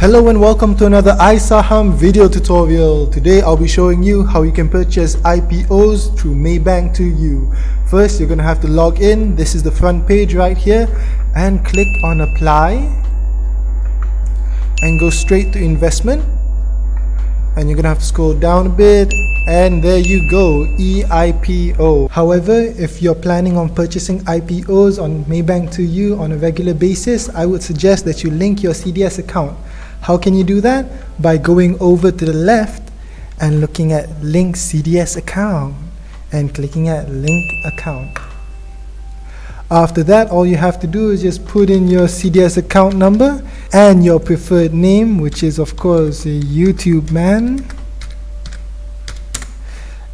Hello and welcome to another iSaham video tutorial. Today I'll be showing you how you can purchase IPOs through Maybank2u. First, you're going to have to log in. This is the front page right here, and click on apply and go straight to investment, and you're going to have to scroll down a bit, and there you go, EIPO. However, if you're planning on purchasing IPOs on Maybank2u on a regular basis, I would suggest that you link your CDS account. How can you do that? By going over to the left and looking at link CDS account and clicking at link account. After that, all you have to do is just put in your CDS account number and your preferred name, which is of course a YouTube man,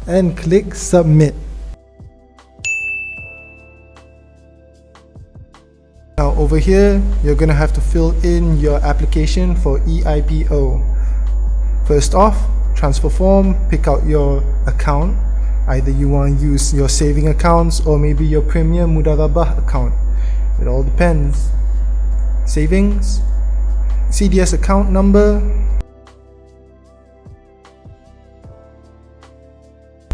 and click submit. Now over here, you're going to have to fill in your application for EIPO. First off, transfer form, pick out your account. Either you want to use your saving accounts or maybe your Premier Mudarabah account. It all depends. Savings, CDS account number,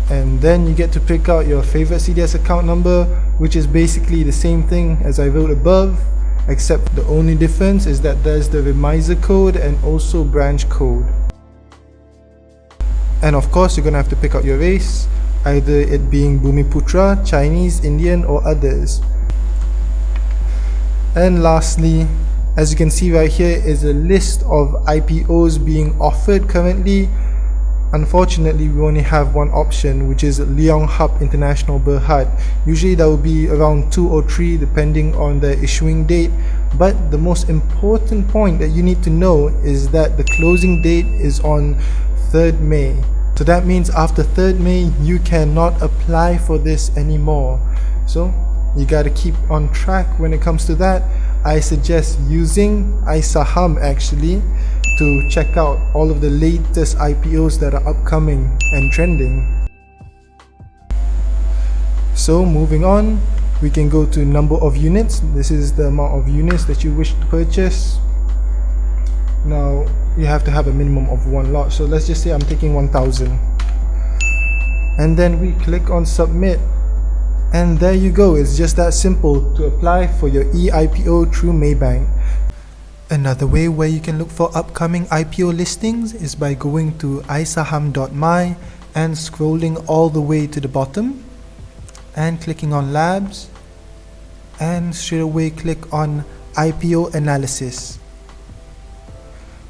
and then you get to pick out your favorite CDS account number, which is basically the same thing as I wrote above, except the only difference is that there's the remiser code and also branch code. And of course, you're going to have to pick out your race, either it being Bumiputra, Chinese, Indian or others. And lastly, as you can see right here is a list of IPOs being offered currently. Unfortunately, we only have one option, which is Leong Hub International Berhad. Usually that will be around 2 or 3 depending on the issuing date. But the most important point that you need to know is that the closing date is on 3rd May. So that means after 3rd May, you cannot apply for this anymore. So you got to keep on track when it comes to that. I suggest using iSaham actually to check out all of the latest IPOs that are upcoming and trending. So moving on, we can go to number of units. This is the amount of units that you wish to purchase. Now you have to have a minimum of 1 lot, so let's just say I'm taking 1000, and then we click on submit, and there you go. It's just that simple to apply for your EIPO through Maybank. Another way where you can look for upcoming IPO listings is by going to isaham.my and scrolling all the way to the bottom and clicking on labs, and straight away click on IPO analysis.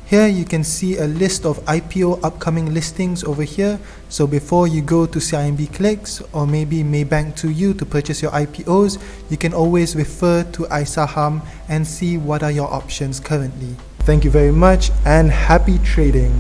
Here you can see a list of IPO upcoming listings over here. So before you go to CIMB Clicks or maybe Maybank2u to purchase your IPOs, you can always refer to iSaham and see what are your options currently. Thank you very much and happy trading.